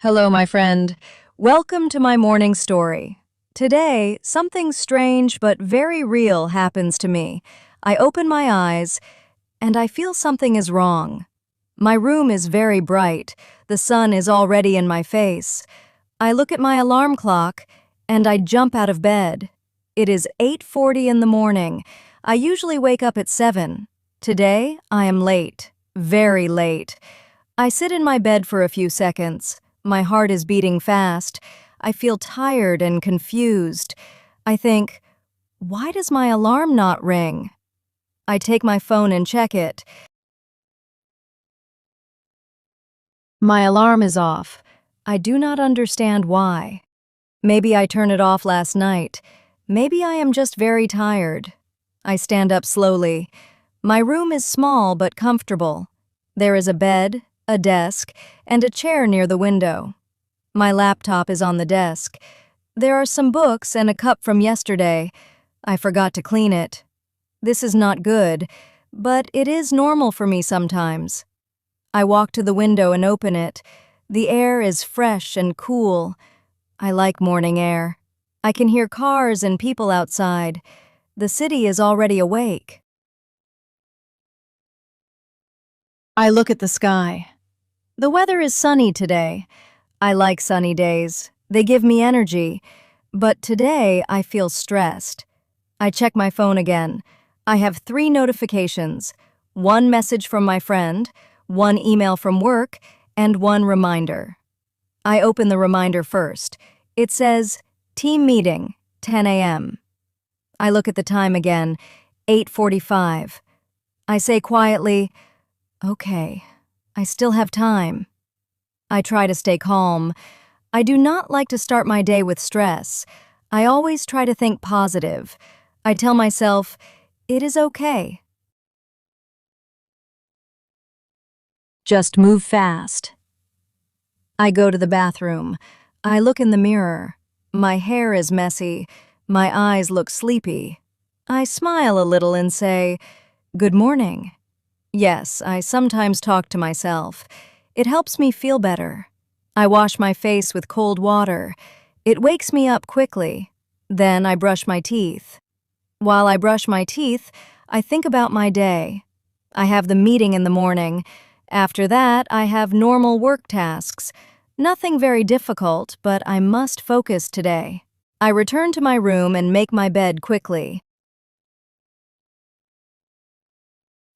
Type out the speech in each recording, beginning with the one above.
Hello, my friend. Welcome to my morning story. Today, something strange but very real happens to me. I open my eyes, and I feel something is wrong. My room is very bright. The sun is already in my face. I look at my alarm clock, and I jump out of bed. It is 8:40 in the morning. I usually wake up at 7. Today, I am late. Very late. I sit in my bed for a few seconds. My heart is beating fast. I feel tired and confused. I think, why does my alarm not ring? I take my phone and check it. My alarm is off. I do not understand why. Maybe I turned it off last night. Maybe I am just very tired. I stand up slowly. My room is small but comfortable. There is a bed, a desk, and a chair near the window. My laptop is on the desk. There are some books and a cup from yesterday. I forgot to clean it. This is not good, but it is normal for me sometimes. I walk to the window and open it. The air is fresh and cool. I like morning air. I can hear cars and people outside. The city is already awake. I look at the sky. The weather is sunny today. I like sunny days. They give me energy. But today I feel stressed. I check my phone again. I have 3 notifications. 1 message from my friend, 1 email from work, and 1 reminder. I open the reminder first. It says, Team meeting, 10 a.m. I look at the time again, 8:45. I say quietly, okay, I still have time. I try to stay calm. I do not like to start my day with stress. I always try to think positive. I tell myself, it is okay. Just move fast. I go to the bathroom. I look in the mirror. My hair is messy. My eyes look sleepy. I smile a little and say, good morning. Yes, I sometimes talk to myself. It helps me feel better. I wash my face with cold water. It wakes me up quickly. Then I brush my teeth. While I brush my teeth, I think about my day. I have the meeting in the morning. After that, I have normal work tasks. Nothing very difficult, but I must focus today. I return to my room and make my bed quickly.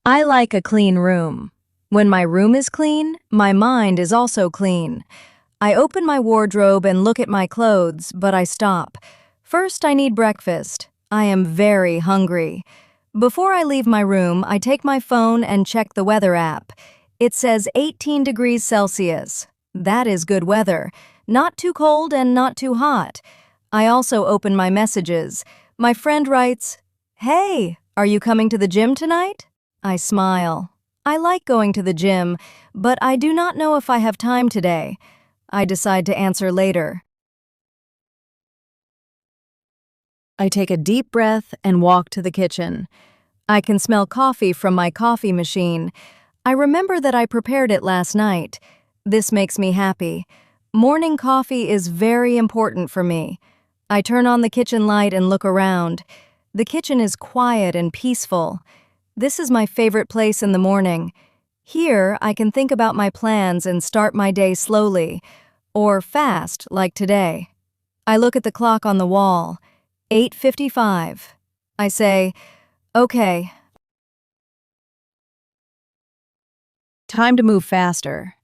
I like a clean room. When my room is clean, my mind is also clean. I open my wardrobe and look at my clothes, but I stop. First, I need breakfast. I am very hungry. Before I leave my room, I take my phone and check the weather app. It says 18 degrees Celsius. That is good weather. Not too cold and not too hot. I also open my messages. My friend writes, "Hey, are you coming to the gym tonight?" I smile. I like going to the gym, but I do not know if I have time today. I decide to answer later. I take a deep breath and walk to the kitchen. I can smell coffee from my coffee machine. I remember that I prepared it last night. This makes me happy. Morning coffee is very important for me. I turn on the kitchen light and look around. The kitchen is quiet and peaceful. This is my favorite place in the morning. Here, I can think about my plans and start my day slowly, or fast, like today. I look at the clock on the wall, 8:55. I say, okay, time to move faster.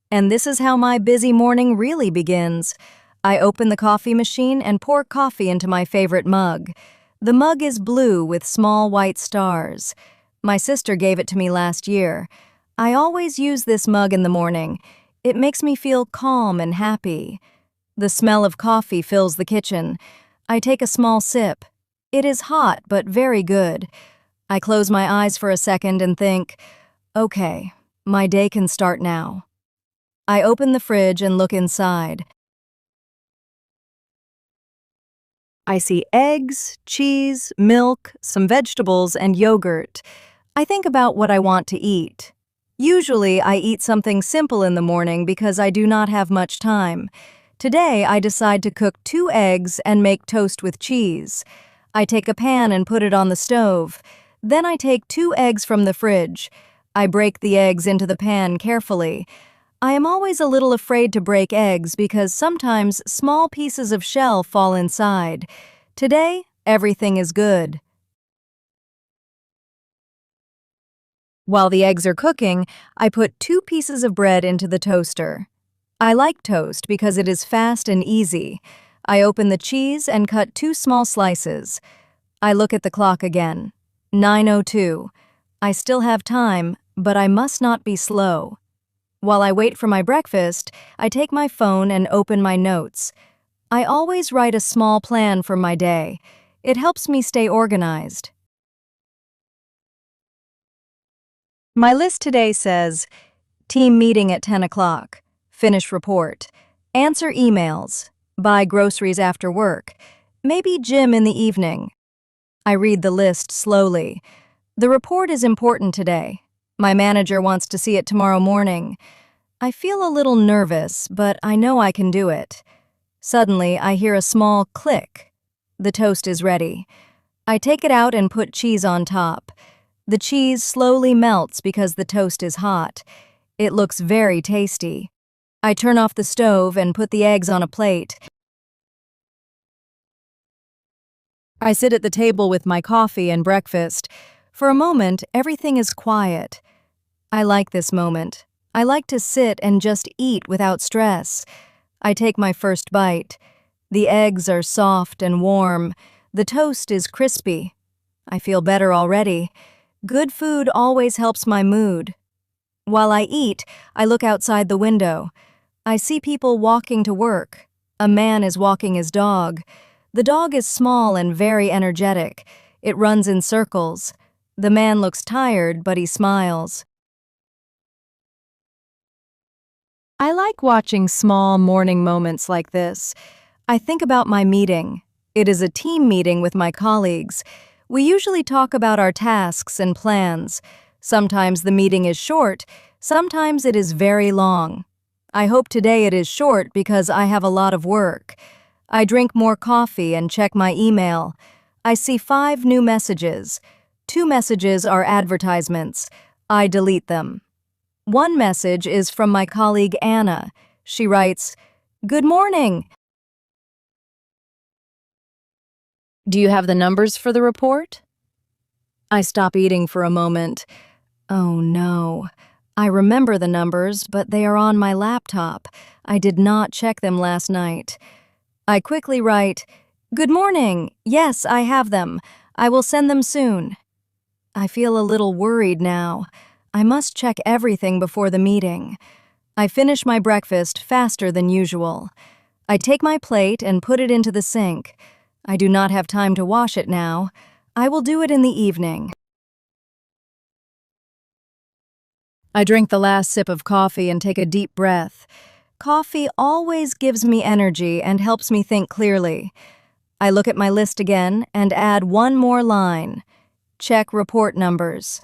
And this is how my busy morning really begins. I open the coffee machine and pour coffee into my favorite mug. The mug is blue with small white stars. My sister gave it to me last year. I always use this mug in the morning. It makes me feel calm and happy. The smell of coffee fills the kitchen. I take a small sip. It is hot but very good. I close my eyes for a second and think, okay, my day can start now. I open the fridge and look inside. I see eggs, cheese, milk, some vegetables, and yogurt. I think about what I want to eat. Usually, I eat something simple in the morning because I do not have much time. Today, I decide to cook 2 eggs and make toast with cheese. I take a pan and put it on the stove. Then I take 2 eggs from the fridge. I break the eggs into the pan carefully. I am always a little afraid to break eggs because sometimes small pieces of shell fall inside. Today, everything is good. While the eggs are cooking, I put 2 pieces of bread into the toaster. I like toast because it is fast and easy. I open the cheese and cut 2 small slices. I look at the clock again. 9:02. I still have time, but I must not be slow. While I wait for my breakfast, I take my phone and open my notes. I always write a small plan for my day. It helps me stay organized. My list today says, team meeting at 10 o'clock, finish report, answer emails, buy groceries after work, maybe gym in the evening. I read the list slowly. The report is important today. My manager wants to see it tomorrow morning. I feel a little nervous, but I know I can do it. Suddenly, I hear a small click. The toast is ready. I take it out and put cheese on top. The cheese slowly melts because the toast is hot. It looks very tasty. I turn off the stove and put the eggs on a plate. I sit at the table with my coffee and breakfast. For a moment, everything is quiet. I like this moment. I like to sit and just eat without stress. I take my first bite. The eggs are soft and warm. The toast is crispy. I feel better already. Good food always helps my mood. While I eat, I look outside the window. I see people walking to work. A man is walking his dog. The dog is small and very energetic. It runs in circles. The man looks tired, but he smiles. I like watching small morning moments like this. I think about my meeting. It is a team meeting with my colleagues. We usually talk about our tasks and plans. Sometimes the meeting is short, sometimes it is very long. I hope today it is short because I have a lot of work. I drink more coffee and check my email. I see 5 new messages. 2 messages are advertisements. I delete them. One message is from my colleague Anna. She writes, "Good morning. Do you have the numbers for the report?" I stop eating for a moment. Oh no. I remember the numbers, but they are on my laptop. I did not check them last night. I quickly write, "Good morning. Yes, I have them. I will send them soon." I feel a little worried now. I must check everything before the meeting. I finish my breakfast faster than usual. I take my plate and put it into the sink. I do not have time to wash it now. I will do it in the evening. I drink the last sip of coffee and take a deep breath. Coffee always gives me energy and helps me think clearly. I look at my list again and add 1 more line. Check report numbers.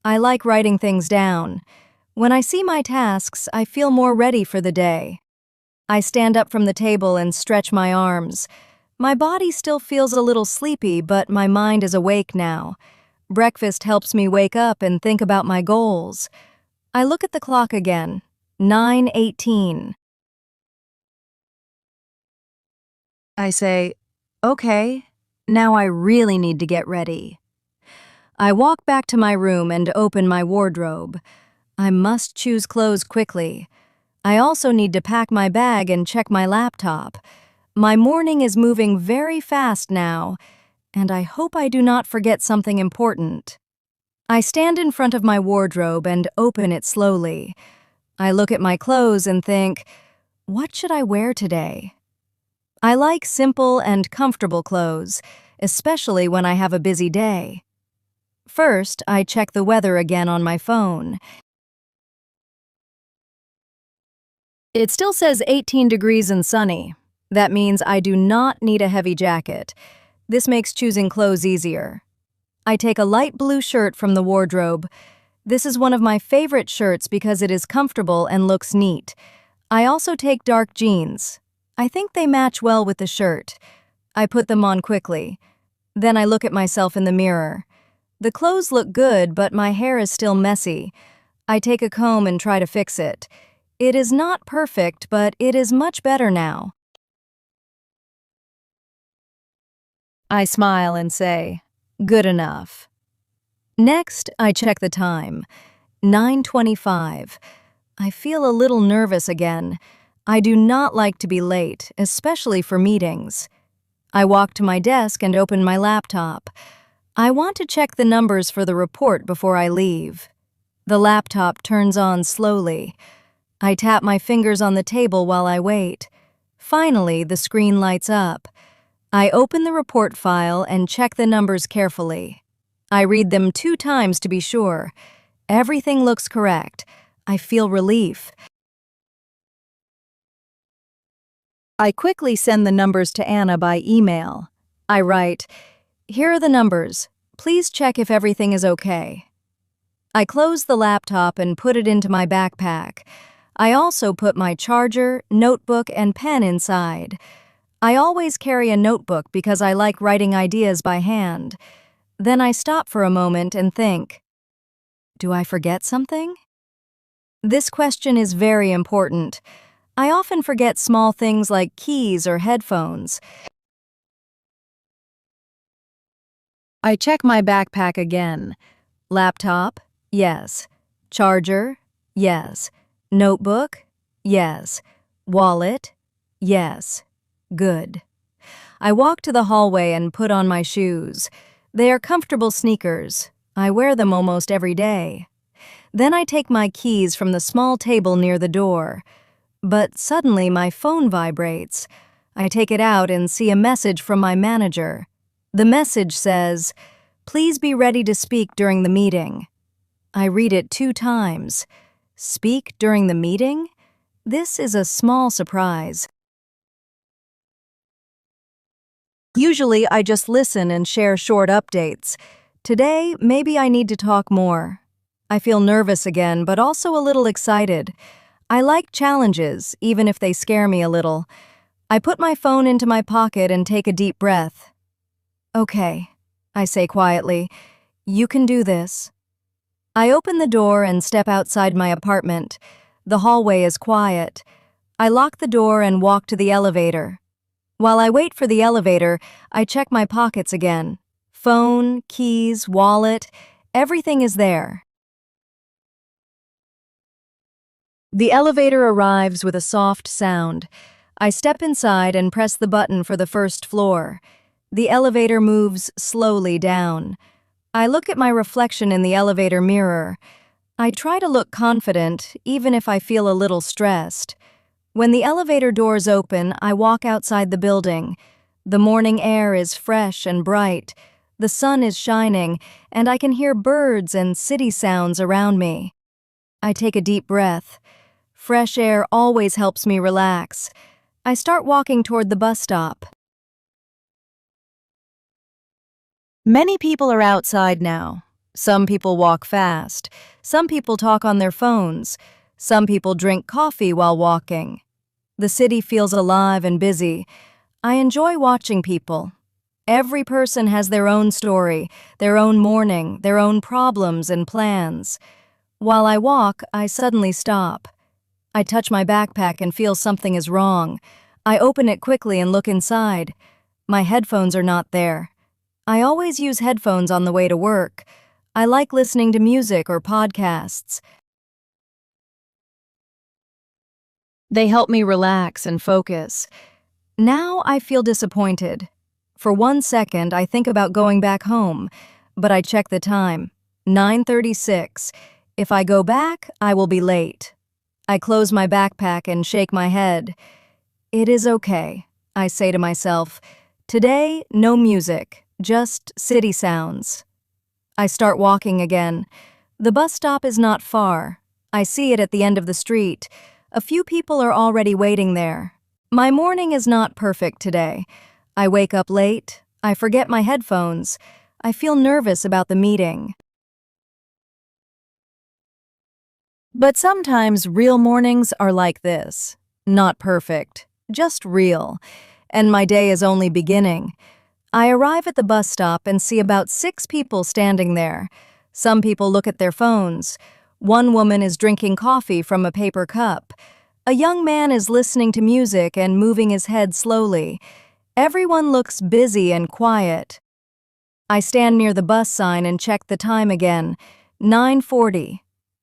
I like writing things down. When I see my tasks, I feel more ready for the day. I stand up from the table and stretch my arms. My body still feels a little sleepy, but my mind is awake now. Breakfast helps me wake up and think about my goals. I look at the clock again. 9:18. I say, okay, now I really need to get ready. I walk back to my room and open my wardrobe. I must choose clothes quickly. I also need to pack my bag and check my laptop. My morning is moving very fast now, and I hope I do not forget something important. I stand in front of my wardrobe and open it slowly. I look at my clothes and think, what should I wear today? I like simple and comfortable clothes, especially when I have a busy day. First, I check the weather again on my phone. It still says 18 degrees and sunny. That means I do not need a heavy jacket. This makes choosing clothes easier. I take a light blue shirt from the wardrobe. This is one of my favorite shirts because it is comfortable and looks neat. I also take dark jeans. I think they match well with the shirt. I put them on quickly. Then I look at myself in the mirror. The clothes look good, but my hair is still messy. I take a comb and try to fix it. It is not perfect, but it is much better now. I smile and say, "Good enough." Next, I check the time. 9:25. I feel a little nervous again. I do not like to be late, especially for meetings. I walk to my desk and open my laptop. I want to check the numbers for the report before I leave. The laptop turns on slowly. I tap my fingers on the table while I wait. Finally, the screen lights up. I open the report file and check the numbers carefully. I read them 2 times to be sure. Everything looks correct. I feel relief. I quickly send the numbers to Anna by email. I write, "Here are the numbers. Please check if everything is okay." I close the laptop and put it into my backpack. I also put my charger, notebook, and pen inside. I always carry a notebook because I like writing ideas by hand. Then I stop for a moment and think, do I forget something? This question is very important. I often forget small things like keys or headphones. I check my backpack again. Laptop? Yes. Charger? Yes. Notebook? Yes. Wallet? Yes. Good. I walk to the hallway and put on my shoes. They are comfortable sneakers. I wear them almost every day. Then I take my keys from the small table near the door. But suddenly my phone vibrates. I take it out and see a message from my manager. The message says, "Please be ready to speak during the meeting." I read it 2 times. Speak during the meeting? This is a small surprise. Usually, I just listen and share short updates. Today, maybe I need to talk more. I feel nervous again, but also a little excited. I like challenges, even if they scare me a little. I put my phone into my pocket and take a deep breath. "Okay," I say quietly, "you can do this." I open the door and step outside my apartment. The hallway is quiet. I lock the door and walk to the elevator. While I wait for the elevator, I check my pockets again. Phone, keys, wallet, everything is there. The elevator arrives with a soft sound. I step inside and press the button for the first floor. The elevator moves slowly down. I look at my reflection in the elevator mirror. I try to look confident, even if I feel a little stressed. When the elevator doors open, I walk outside the building. The morning air is fresh and bright. The sun is shining, and I can hear birds and city sounds around me. I take a deep breath. Fresh air always helps me relax. I start walking toward the bus stop. Many people are outside now. Some people walk fast. Some people talk on their phones. Some people drink coffee while walking. The city feels alive and busy. I enjoy watching people. Every person has their own story, their own morning, their own problems and plans. While I walk, I suddenly stop. I touch my backpack and feel something is wrong. I open it quickly and look inside. My headphones are not there. I always use headphones on the way to work. I like listening to music or podcasts. They help me relax and focus. Now I feel disappointed. For 1 second, I think about going back home, but I check the time. 9:36. If I go back, I will be late. I close my backpack and shake my head. It is okay, I say to myself. Today, no music, just city sounds. I start walking again. The bus stop is not far. I see it at the end of the street. A few people are already waiting there. My morning is not perfect today. I wake up late. I forget my headphones. I feel nervous about the meeting. But sometimes real mornings are like this. Not perfect, just real. And my day is only beginning. I arrive at the bus stop and see about 6 people standing there. Some people look at their phones. One woman is drinking coffee from a paper cup. A young man is listening to music and moving his head slowly. Everyone looks busy and quiet. I stand near the bus sign and check the time again. 9:40.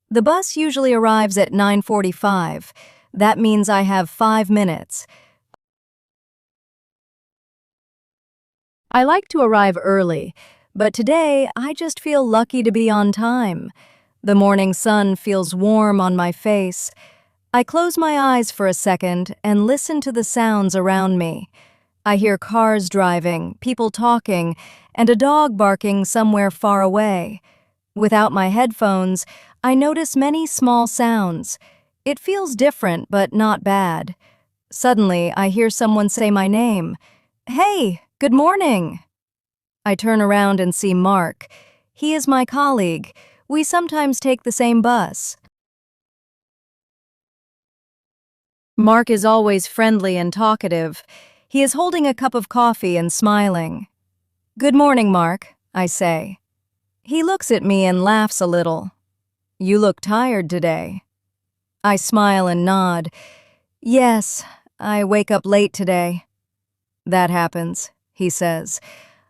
The bus usually arrives at 9:45. That means I have 5 minutes. I like to arrive early, but today I just feel lucky to be on time. The morning sun feels warm on my face. I close my eyes for a second and listen to the sounds around me. I hear cars driving, people talking, and a dog barking somewhere far away. Without my headphones, I notice many small sounds. It feels different, but not bad. Suddenly, I hear someone say my name. "Hey, good morning." I turn around and see Mark. He is my colleague. We sometimes take the same bus. Mark is always friendly and talkative. He is holding a cup of coffee and smiling. "Good morning, Mark," I say. He looks at me and laughs a little. "You look tired today." I smile and nod. "Yes, I wake up late today." "That happens," he says.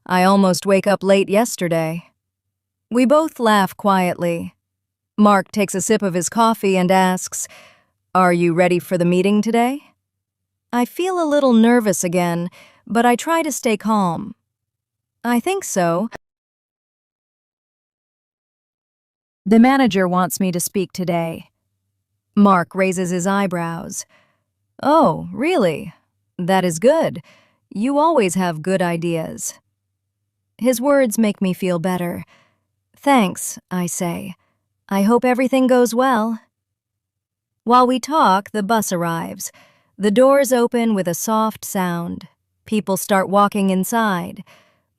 "I almost wake up late yesterday." We both laugh quietly. Mark takes a sip of his coffee and asks, "Are you ready for the meeting today?" I feel a little nervous again, but I try to stay calm. "I think so. The manager wants me to speak today." Mark raises his eyebrows. "Oh, really? That is good. You always have good ideas." His words make me feel better. "Thanks," I say. "I hope everything goes well." While we talk, the bus arrives. The doors open with a soft sound. People start walking inside.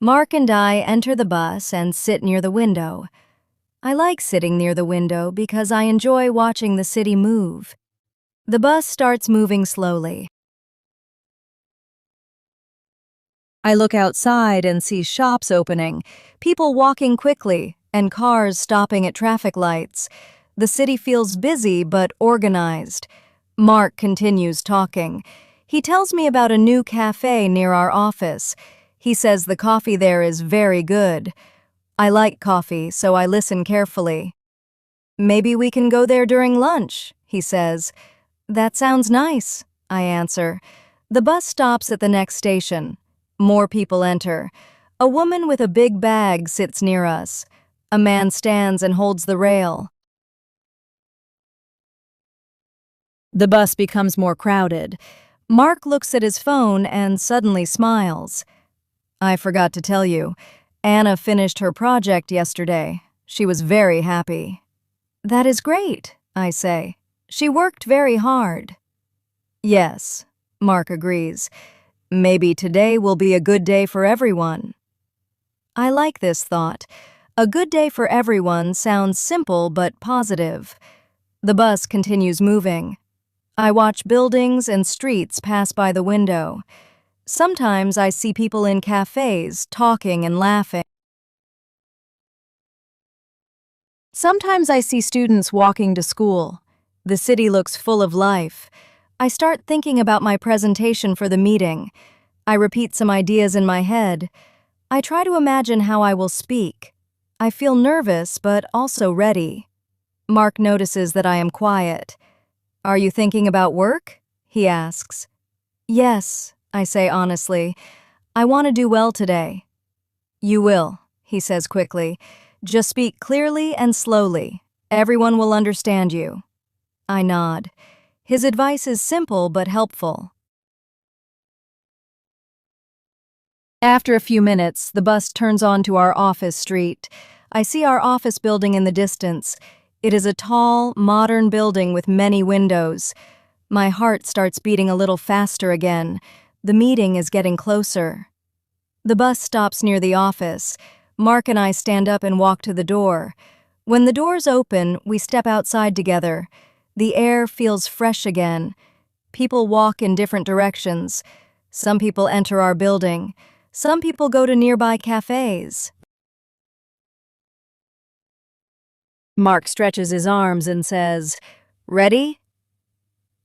Mark and I enter the bus and sit near the window. I like sitting near the window because I enjoy watching the city move. The bus starts moving slowly. I look outside and see shops opening, people walking quickly, and cars stopping at traffic lights. The city feels busy but organized. Mark continues talking. He tells me about a new cafe near our office. He says the coffee there is very good. I like coffee, so I listen carefully. "Maybe we can go there during lunch," he says. "That sounds nice," I answer. The bus stops at the next station. More people enter. A woman with a big bag sits near us. A man stands and holds the rail. The bus becomes more crowded. Mark looks at his phone and suddenly smiles. "I forgot to tell you, Anna finished her project yesterday. She was very happy." "That is great," I say. "She worked very hard." "Yes," Mark agrees. "Maybe today will be a good day for everyone." I like this thought. A good day for everyone sounds simple but positive. The bus continues moving. I watch buildings and streets pass by the window. Sometimes I see people in cafes talking and laughing. Sometimes I see students walking to school. The city looks full of life. I start thinking about my presentation for the meeting. I repeat some ideas in my head. I try to imagine how I will speak. I feel nervous but also ready. Mark notices that I am quiet. "Are you thinking about work?" he asks. "Yes," I say honestly. "I want to do well today." "You will," he says quickly. "Just speak clearly and slowly. Everyone will understand you." I nod. His advice is simple but helpful. After a few minutes, the bus turns onto our office street. I see our office building in the distance. It is a tall, modern building with many windows. My heart starts beating a little faster again. The meeting is getting closer. The bus stops near the office. Mark and I stand up and walk to the door. When the doors open, we step outside together. The air feels fresh again. People walk in different directions. Some people enter our building. Some people go to nearby cafes. Mark stretches his arms and says, "Ready?"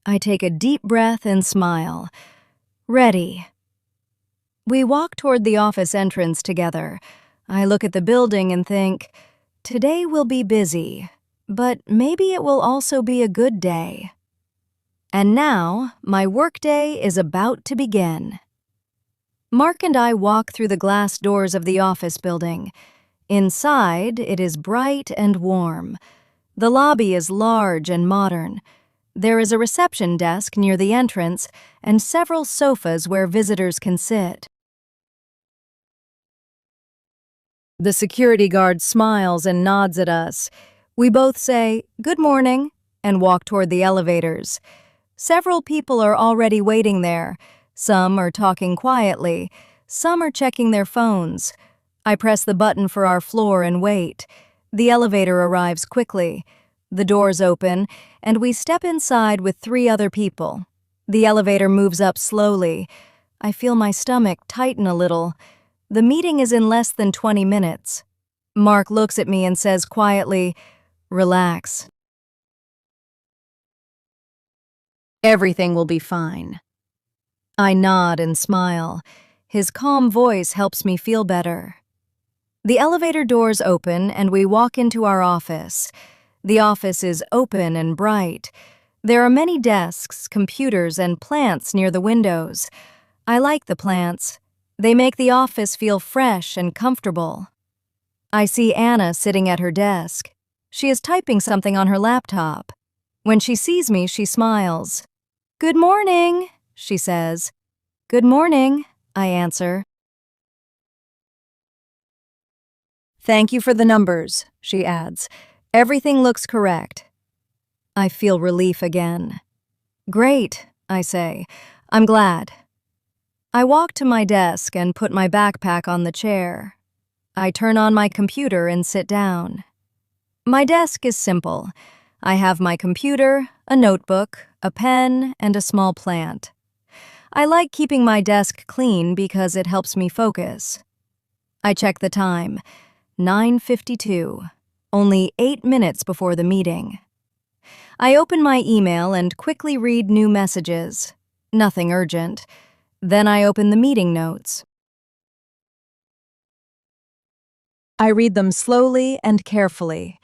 I take a deep breath and smile. Ready. We walk toward the office entrance together. I look at the building and think, today will be busy, but maybe it will also be a good day. And now, my workday is about to begin. Mark and I walk through the glass doors of the office building. Inside, it is bright and warm. The lobby is large and modern. There is a reception desk near the entrance and several sofas where visitors can sit. The security guard smiles and nods at us. We both say, "Good morning," and walk toward the elevators. Several people are already waiting there. Some are talking quietly. Some are checking their phones. I press the button for our floor and wait. The elevator arrives quickly. The doors open, and we step inside with 3 other people. The elevator moves up slowly. I feel my stomach tighten a little. The meeting is in less than 20 minutes. Mark looks at me and says quietly, "Relax. Everything will be fine." I nod and smile. His calm voice helps me feel better. The elevator doors open and we walk into our office. The office is open and bright. There are many desks, computers, and plants near the windows. I like the plants. They make the office feel fresh and comfortable. I see Anna sitting at her desk. She is typing something on her laptop. When she sees me, she smiles. "Good morning," she says. "Good morning," I answer. "Thank you for the numbers," she adds. "Everything looks correct." I feel relief again. "Great," I say. "I'm glad." I walk to my desk and put my backpack on the chair. I turn on my computer and sit down. My desk is simple. I have my computer, a notebook, a pen, and a small plant. I like keeping my desk clean because it helps me focus. I check the time. 9:52. Only 8 minutes before the meeting. I open my email and quickly read new messages. Nothing urgent. Then I open the meeting notes. I read them slowly and carefully.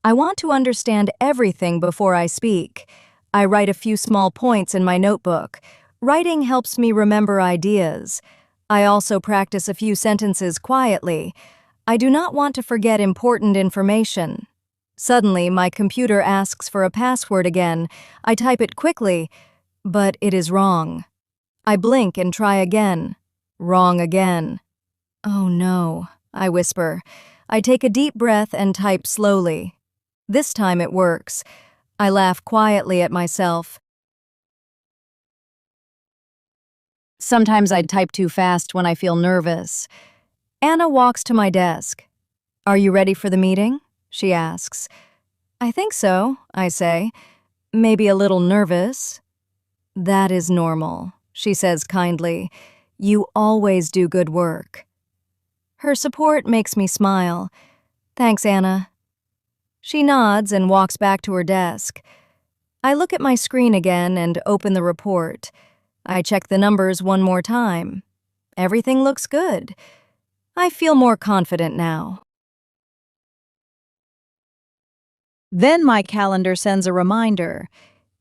I want to understand everything before I speak. I write a few small points in my notebook. Writing helps me remember ideas. I also practice a few sentences quietly. I do not want to forget important information. Suddenly, my computer asks for a password again. I type it quickly, but it is wrong. I blink and try again. Wrong again. "Oh no," I whisper. I take a deep breath and type slowly. This time it works. I laugh quietly at myself. Sometimes I type too fast when I feel nervous. Anna walks to my desk. "Are you ready for the meeting?" she asks. "I think so," I say. "Maybe a little nervous." "That is normal," she says kindly. "You always do good work." Her support makes me smile. "Thanks, Anna." She nods and walks back to her desk. I look at my screen again and open the report. I check the numbers one more time. Everything looks good. I feel more confident now. Then my calendar sends a reminder.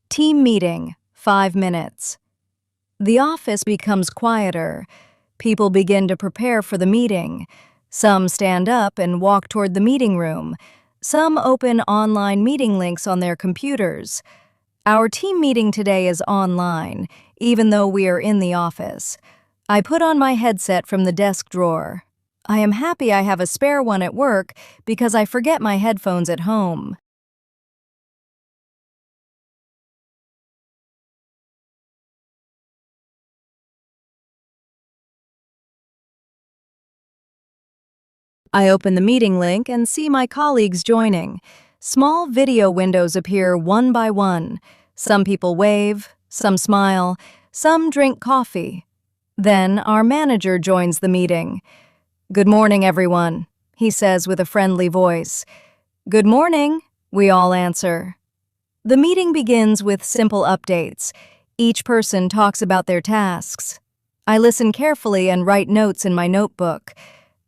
Team meeting, 5 minutes. The office becomes quieter. People begin to prepare for the meeting. Some stand up and walk toward the meeting room. Some open online meeting links on their computers. Our team meeting today is online, even though we are in the office. I put on my headset from the desk drawer. I am happy I have a spare one at work because I forget my headphones at home. I open the meeting link and see my colleagues joining. Small video windows appear one by one. Some people wave, some smile, some drink coffee. Then our manager joins the meeting. "Good morning, everyone," he says with a friendly voice. "Good morning," we all answer. The meeting begins with simple updates. Each person talks about their tasks. I listen carefully and write notes in my notebook.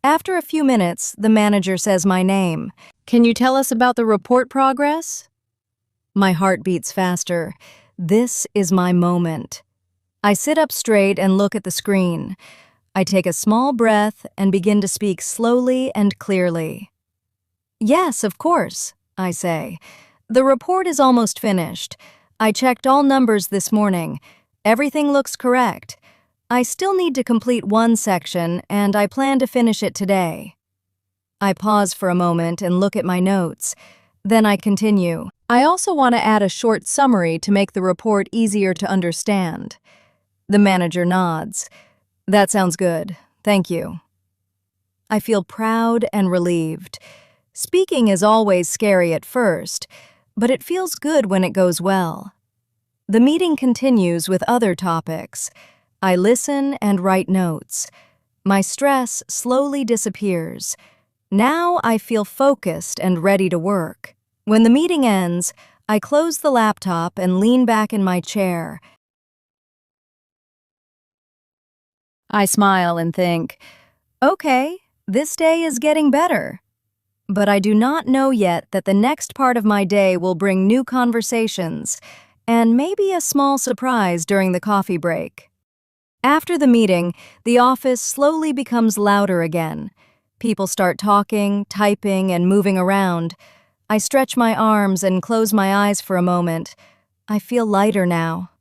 After a few minutes, the manager says my name. "Can you tell us about the report progress?" My heart beats faster. This is my moment. I sit up straight and look at the screen. I take a small breath and begin to speak slowly and clearly. "Yes, of course," I say. "The report is almost finished. I checked all numbers this morning. Everything looks correct. I still need to complete one section, and I plan to finish it today." I pause for a moment and look at my notes. Then I continue. "I also want to add a short summary to make the report easier to understand." The manager nods. "That sounds good. Thank you." I feel proud and relieved. Speaking is always scary at first, but it feels good when it goes well. The meeting continues with other topics. I listen and write notes. My stress slowly disappears. Now I feel focused and ready to work. When the meeting ends, I close the laptop and lean back in my chair. I smile and think, okay, this day is getting better. But I do not know yet that the next part of my day will bring new conversations and maybe a small surprise during the coffee break. After the meeting, the office slowly becomes louder again. People start talking, typing, and moving around. I stretch my arms and close my eyes for a moment. I feel lighter now.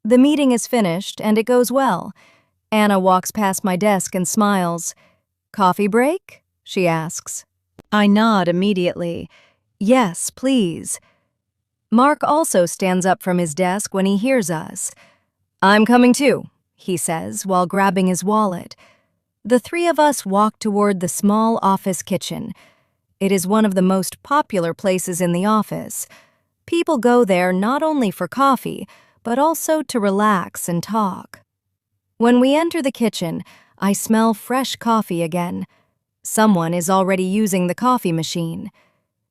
The meeting is finished, and it goes well. Anna walks past my desk and smiles. "Coffee break?" she asks. I nod immediately. "Yes, please." Mark also stands up from his desk when he hears us. "I'm coming too," he says while grabbing his wallet. The three of us walk toward the small office kitchen. It is one of the most popular places in the office. People go there not only for coffee, but also to relax and talk. When we enter the kitchen, I smell fresh coffee again. Someone is already using the coffee machine.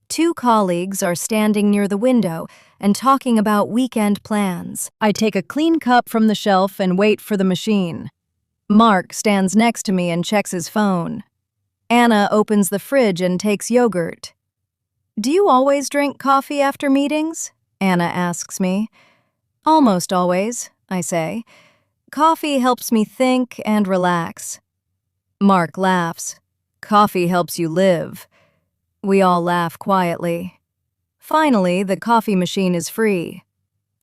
Two colleagues are standing near the window and talking about weekend plans. I take a clean cup from the shelf and wait for the machine. Mark stands next to me and checks his phone. Anna opens the fridge and takes yogurt. "Do you always drink coffee after meetings?" Anna asks me. "Almost always," I say. "Coffee helps me think and relax." Mark laughs. "Coffee helps you live." We all laugh quietly. Finally, the coffee machine is free.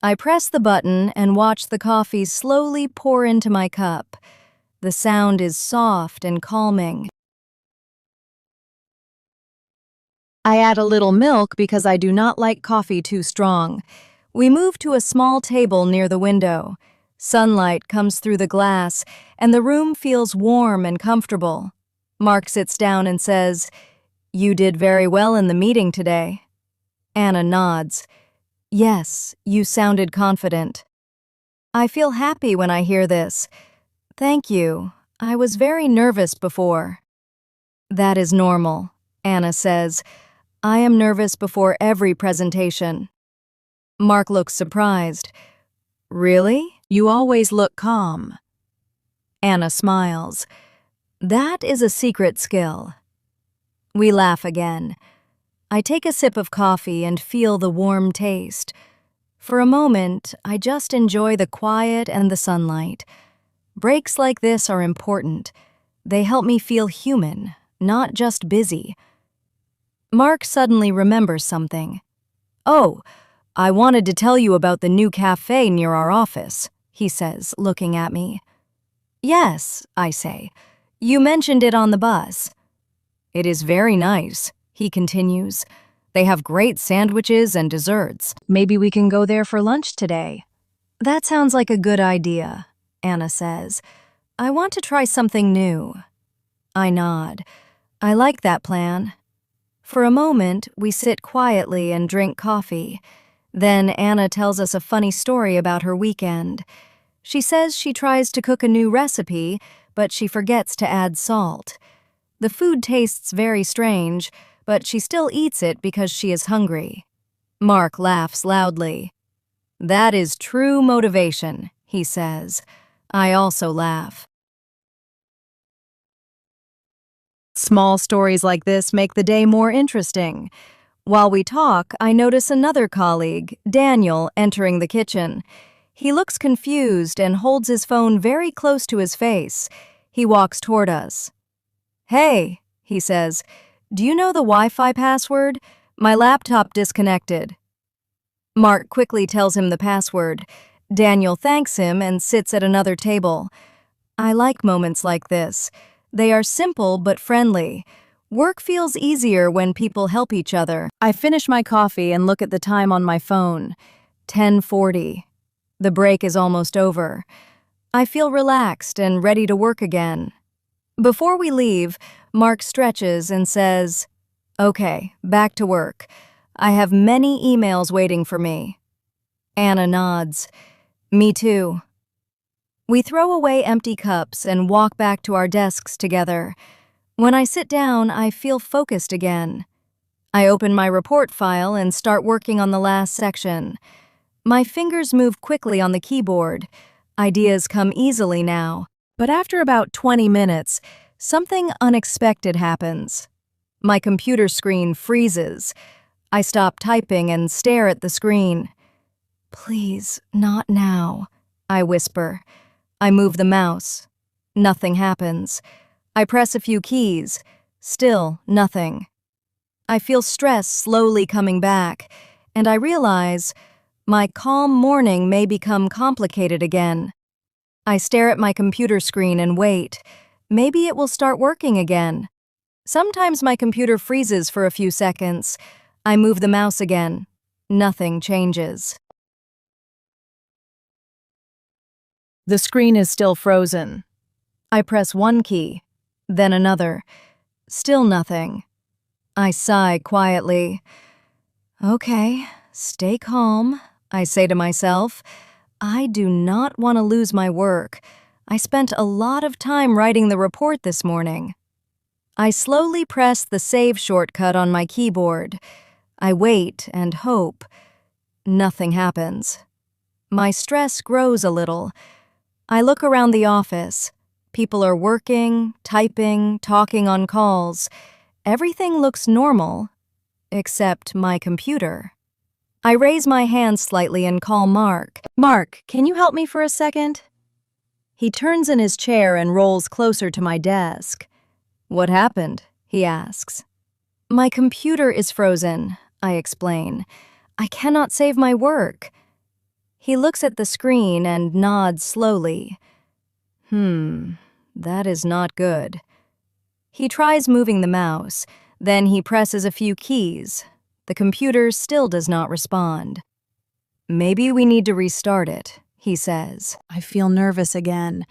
I press the button and watch the coffee slowly pour into my cup. The sound is soft and calming. I add a little milk because I do not like coffee too strong. We move to a small table near the window. Sunlight comes through the glass, and the room feels warm and comfortable. Mark sits down and says, "You did very well in the meeting today." Anna nods. "Yes, you sounded confident." I feel happy when I hear this. "Thank you. I was very nervous before." "That is normal," Anna says. "I am nervous before every presentation." Mark looks surprised. "Really? You always look calm." Anna smiles. "That is a secret skill." We laugh again. I take a sip of coffee and feel the warm taste. For a moment, I just enjoy the quiet and the sunlight. Breaks like this are important. They help me feel human, not just busy. Mark suddenly remembers something. "Oh, I wanted to tell you about the new cafe near our office," he says, looking at me. "Yes," I say. "You mentioned it on the bus." "It is very nice," he continues. "They have great sandwiches and desserts. Maybe we can go there for lunch today." "That sounds like a good idea," Anna says. "I want to try something new." I nod. I like that plan. For a moment, we sit quietly and drink coffee. Then Anna tells us a funny story about her weekend. She says she tries to cook a new recipe, but she forgets to add salt. The food tastes very strange, but she still eats it because she is hungry. Mark laughs loudly. "That is true motivation," he says. I also laugh. Small stories like this make the day more interesting. While we talk, I notice another colleague, Daniel, entering the kitchen. He looks confused and holds his phone very close to his face. He walks toward us. "Hey," he says, "do you know the Wi-Fi password? My laptop disconnected." Mark quickly tells him the password. Daniel thanks him and sits at another table. I like moments like this. They are simple but friendly. Work feels easier when people help each other. I finish my coffee and look at the time on my phone. 10:40. The break is almost over. I feel relaxed and ready to work again. Before we leave, Mark stretches and says, "Okay, back to work. I have many emails waiting for me." Anna nods. "Me too." We throw away empty cups and walk back to our desks together. When I sit down, I feel focused again. I open my report file and start working on the last section. My fingers move quickly on the keyboard. Ideas come easily now. But after about 20 minutes, something unexpected happens. My computer screen freezes. I stop typing and stare at the screen. "Please, not now," I whisper. I move the mouse. Nothing happens. I press a few keys. Still nothing. I feel stress slowly coming back, and I realize my calm morning may become complicated again. I stare at my computer screen and wait. Maybe it will start working again. Sometimes my computer freezes for a few seconds. I move the mouse again. Nothing changes. The screen is still frozen. I press one key, then another. Still nothing. I sigh quietly. "Okay, stay calm," I say to myself. I do not want to lose my work. I spent a lot of time writing the report this morning. I slowly press the save shortcut on my keyboard. I wait and hope. Nothing happens. My stress grows a little. I look around the office. People are working, typing, talking on calls. Everything looks normal, except my computer. I raise my hand slightly and call Mark. "Mark, can you help me for a second?" He turns in his chair and rolls closer to my desk. "What happened?" he asks. "My computer is frozen," I explain. "I cannot save my work." He looks at the screen and nods slowly. That is not good." He tries moving the mouse, then he presses a few keys. The computer still does not respond. "Maybe we need to restart it," he says. I feel nervous again.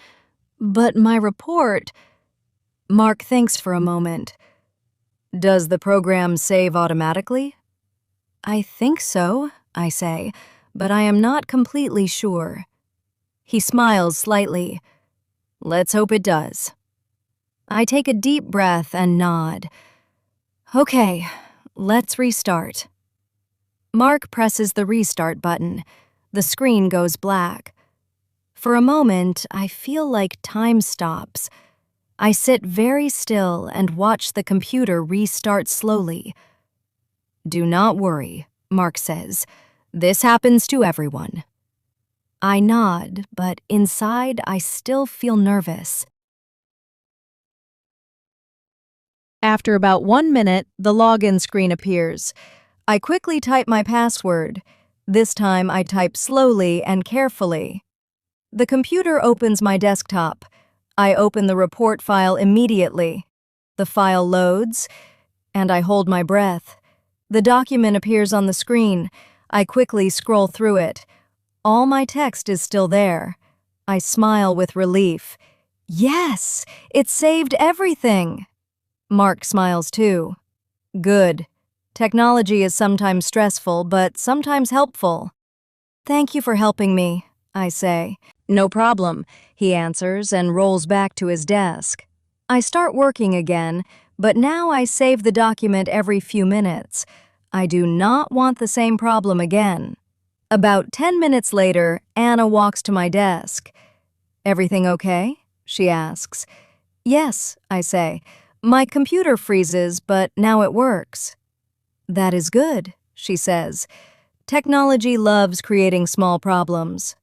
"But my report—" Mark thinks for a moment. "Does the program save automatically?" "I think so," I say, but I am not completely sure. He smiles slightly. "Let's hope it does." I take a deep breath and nod. "Okay, let's restart." Mark presses the restart button. The screen goes black. For a moment, I feel like time stops. I sit very still and watch the computer restart slowly. "Do not worry," Mark says. "This happens to everyone." I nod, but inside I still feel nervous. After about 1 minute, the login screen appears. I quickly type my password. This time I type slowly and carefully. The computer opens my desktop. I open the report file immediately. The file loads, and I hold my breath. The document appears on the screen. I quickly scroll through it. All my text is still there. I smile with relief. Yes, it saved everything. Mark smiles too. Good. Technology is sometimes stressful, but sometimes helpful. Thank you for helping me, I say. No problem, he answers and rolls back to his desk. I start working again, but now I save the document every few minutes. I do not want the same problem again. About 10 minutes later, Anna walks to my desk. Everything okay? She asks. Yes, I say. My computer freezes, but now it works. That is good, she says. Technology loves creating small problems.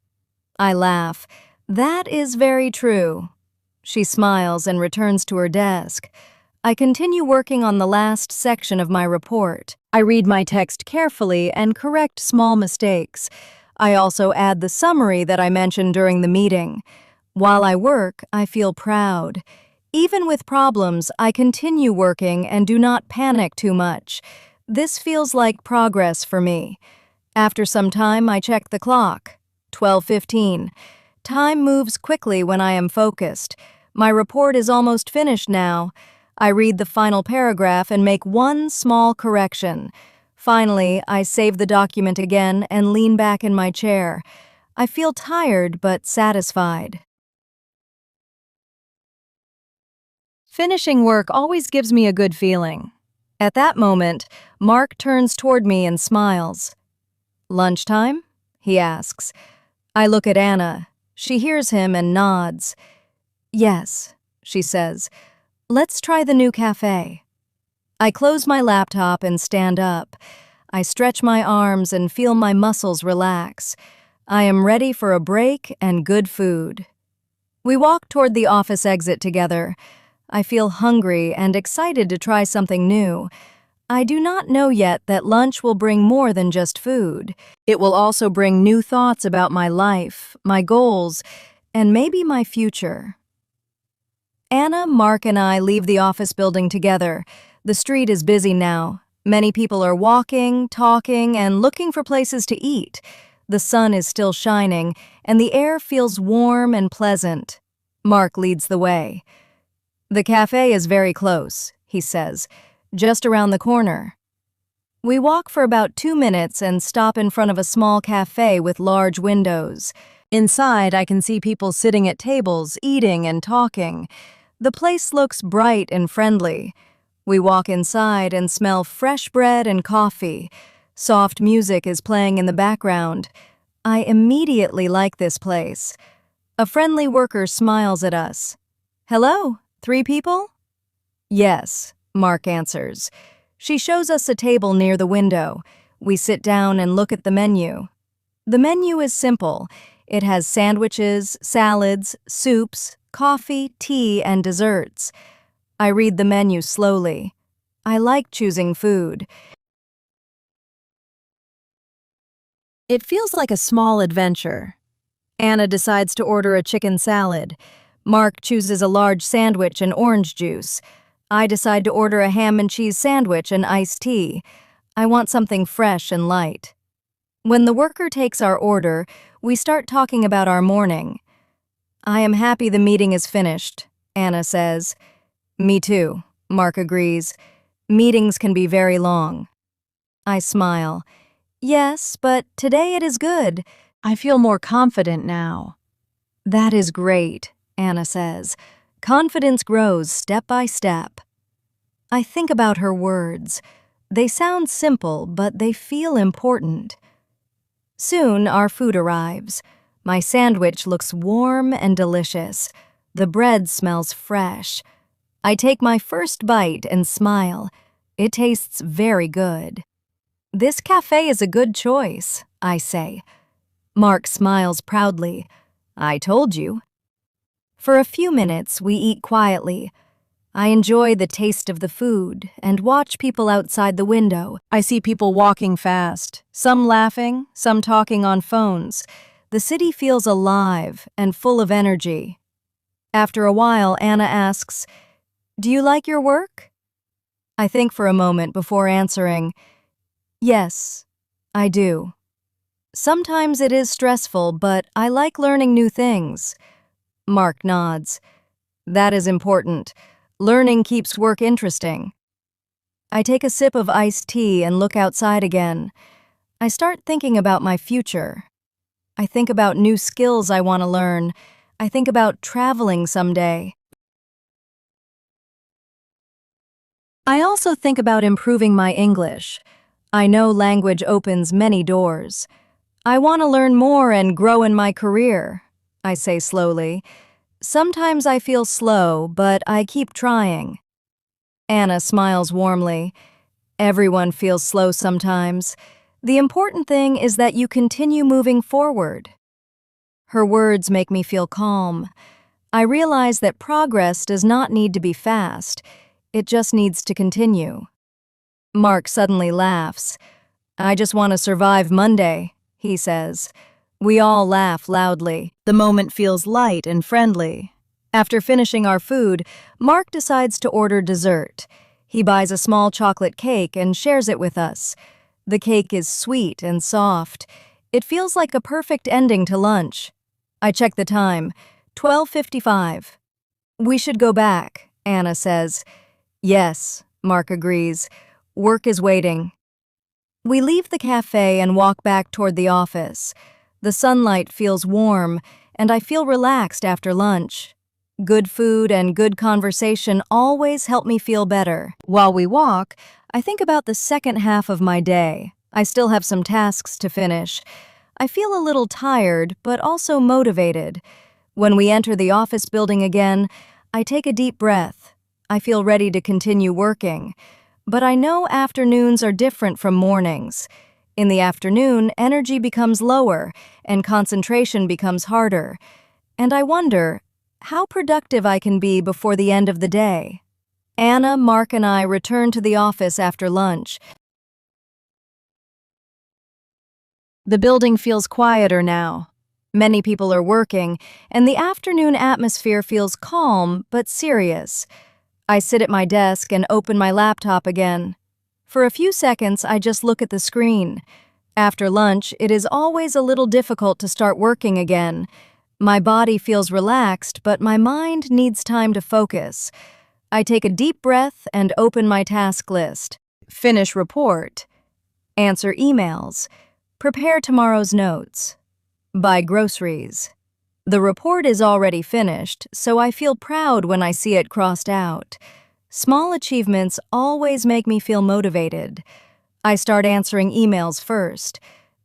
I laugh. That is very true. She smiles and returns to her desk. I continue working on the last section of my report. I read my text carefully and correct small mistakes. I also add the summary that I mentioned during the meeting. While I work, I feel proud. Even with problems, I continue working and do not panic too much. This feels like progress for me. After some time, I check the clock. 12:15. Time moves quickly when I am focused. My report is almost finished now. I read the final paragraph and make one small correction. Finally, I save the document again and lean back in my chair. I feel tired but satisfied. Finishing work always gives me a good feeling. At that moment, Mark turns toward me and smiles. Lunchtime? He asks. I look at Anna. She hears him and nods. Yes, she says. Let's try the new cafe. I close my laptop and stand up. I stretch my arms and feel my muscles relax. I am ready for a break and good food. We walk toward the office exit together. I feel hungry and excited to try something new. I do not know yet that lunch will bring more than just food. It will also bring new thoughts about my life, my goals, and maybe my future. Anna, Mark, and I leave the office building together. The street is busy now. Many people are walking, talking, and looking for places to eat. The sun is still shining, and the air feels warm and pleasant. Mark leads the way. The cafe is very close, he says, just around the corner. We walk for about 2 minutes and stop in front of a small cafe with large windows. Inside, I can see people sitting at tables, eating and talking. The place looks bright and friendly. We walk inside and smell fresh bread and coffee. Soft music is playing in the background. I immediately like this place. A friendly worker smiles at us. Hello, 3 people? Yes, Mark answers. She shows us a table near the window. We sit down and look at the menu. The menu is simple. It has sandwiches, salads, soups, coffee, tea, and desserts. I read the menu slowly. I like choosing food. It feels like a small adventure. Anna decides to order a chicken salad. Mark chooses a large sandwich and orange juice. I decide to order a ham and cheese sandwich and iced tea. I want something fresh and light. When the worker takes our order, we start talking about our morning. I am happy the meeting is finished, Anna says. Me too, Mark agrees. Meetings can be very long. I smile. Yes, but today it is good. I feel more confident now. That is great, Anna says. Confidence grows step by step. I think about her words. They sound simple, but they feel important. Soon our food arrives. My sandwich looks warm and delicious. The bread smells fresh. I take my first bite and smile. It tastes very good. This cafe is a good choice, I say. Mark smiles proudly. I told you. For a few minutes, we eat quietly. I enjoy the taste of the food and watch people outside the window. I see people walking fast, some laughing, some talking on phones. The city feels alive and full of energy. After a while, Anna asks, "Do you like your work?" I think for a moment before answering, "Yes, I do. Sometimes it is stressful, but I like learning new things." Mark nods. That is important. Learning keeps work interesting. I take a sip of iced tea and look outside again. I start thinking about my future. I think about new skills I want to learn. I think about traveling someday. I also think about improving my English. I know language opens many doors. I want to learn more and grow in my career, I say slowly. Sometimes I feel slow, but I keep trying. Anna smiles warmly. Everyone feels slow sometimes. The important thing is that you continue moving forward. Her words make me feel calm. I realize that progress does not need to be fast. It just needs to continue. Mark suddenly laughs. I just want to survive Monday, he says. We all laugh loudly. The moment feels light and friendly. After finishing our food, Mark decides to order dessert. He buys a small chocolate cake and shares it with us. The cake is sweet and soft. It feels like a perfect ending to lunch. I check the time. 12:55. We should go back, Anna says. Yes, Mark agrees. Work is waiting. We leave the cafe and walk back toward the office. The sunlight feels warm, and I feel relaxed after lunch. Good food and good conversation always help me feel better. While we walk, I think about the second half of my day. I still have some tasks to finish. I feel a little tired, but also motivated. When we enter the office building again, I take a deep breath. I feel ready to continue working. But I know afternoons are different from mornings. In the afternoon, energy becomes lower and concentration becomes harder. And I wonder how productive I can be before the end of the day. Anna, Mark, and I return to the office after lunch. The building feels quieter now. Many people are working, and the afternoon atmosphere feels calm but serious. I sit at my desk and open my laptop again. For a few seconds, I just look at the screen. After lunch, it is always a little difficult to start working again. My body feels relaxed, but my mind needs time to focus. I take a deep breath and open my task list. Finish report. Answer emails. Prepare tomorrow's notes. Buy groceries. The report is already finished, so I feel proud when I see it crossed out. Small achievements always make me feel motivated. I start answering emails first.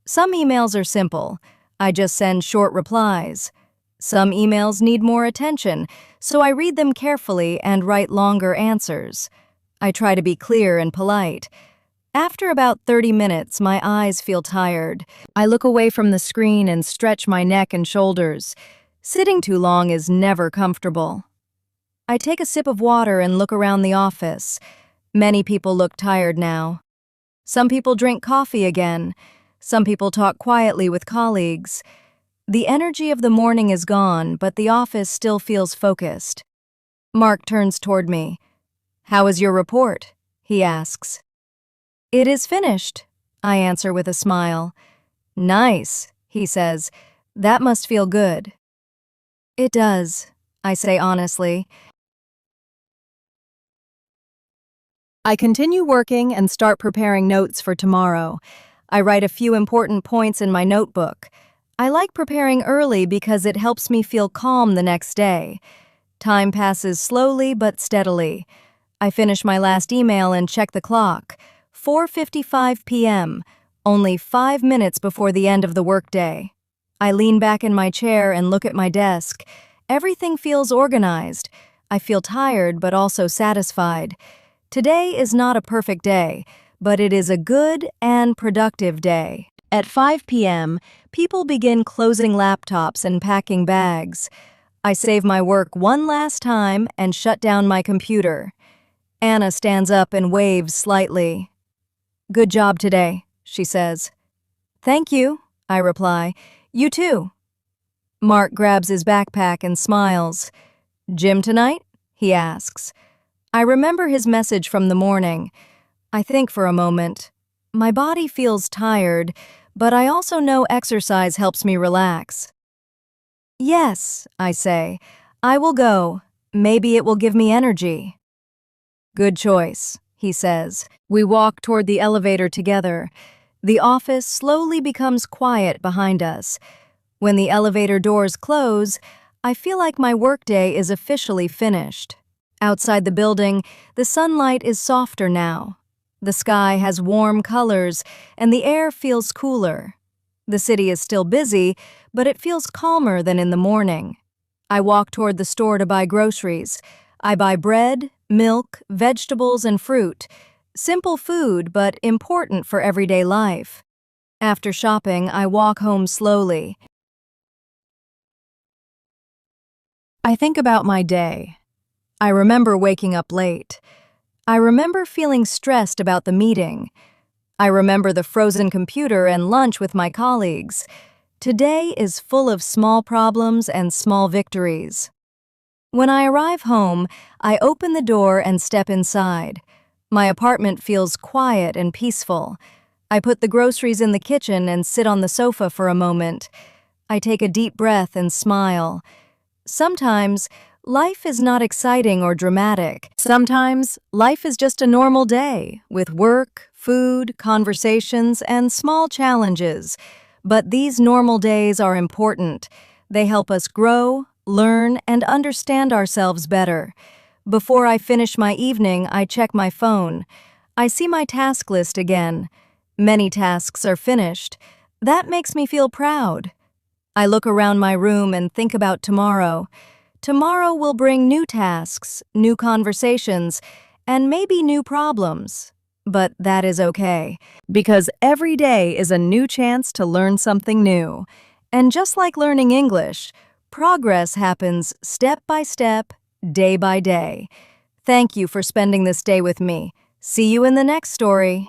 Some emails are simple. I just send short replies. Some emails need more attention, so I read them carefully and write longer answers. I try to be clear and polite. After about 30 minutes, my eyes feel tired. I look away from the screen and stretch my neck and shoulders. Sitting too long is never comfortable. I take a sip of water and look around the office. Many people look tired now. Some people drink coffee again. Some people talk quietly with colleagues. The energy of the morning is gone, but the office still feels focused. Mark turns toward me. "How is your report?" he asks. "It is finished," I answer with a smile. "Nice," he says. "That must feel good." "It does," I say honestly. I continue working and start preparing notes for tomorrow. I write a few important points in my notebook. I like preparing early because it helps me feel calm the next day. Time passes slowly but steadily. I finish my last email and check the clock. 4:55 p.m., only 5 minutes before the end of the workday. I lean back in my chair and look at my desk. Everything feels organized. I feel tired but also satisfied. Today is not a perfect day, but it is a good and productive day. At 5 p.m., people begin closing laptops and packing bags. I save my work one last time and shut down my computer. Anna stands up and waves slightly. "Good job today," she says. "Thank you," I reply. "You too." Mark grabs his backpack and smiles. "Gym tonight?" he asks. I remember his message from the morning. I think for a moment. My body feels tired, but I also know exercise helps me relax. "Yes," I say. "I will go. Maybe it will give me energy." Good choice, he says. We walk toward the elevator together. The office slowly becomes quiet behind us. When the elevator doors close, I feel like my workday is officially finished. Outside the building, the sunlight is softer now. The sky has warm colors, and the air feels cooler. The city is still busy, but it feels calmer than in the morning. I walk toward the store to buy groceries. I buy bread, milk, vegetables, and fruit. Simple food, but important for everyday life. After shopping, I walk home slowly. I think about my day. I remember waking up late. I remember feeling stressed about the meeting. I remember the frozen computer and lunch with my colleagues. Today is full of small problems and small victories. When I arrive home, I open the door and step inside. My apartment feels quiet and peaceful. I put the groceries in the kitchen and sit on the sofa for a moment. I take a deep breath and smile. Sometimes, life is not exciting or dramatic. Sometimes, life is just a normal day, with work, food, conversations, and small challenges. But these normal days are important. They help us grow, learn, and understand ourselves better. Before I finish my evening, I check my phone. I see my task list again. Many tasks are finished. That makes me feel proud. I look around my room and think about tomorrow. Tomorrow will bring new tasks, new conversations, and maybe new problems. But that is okay, because every day is a new chance to learn something new. And just like learning English, progress happens step by step, day by day. Thank you for spending this day with me. See you in the next story.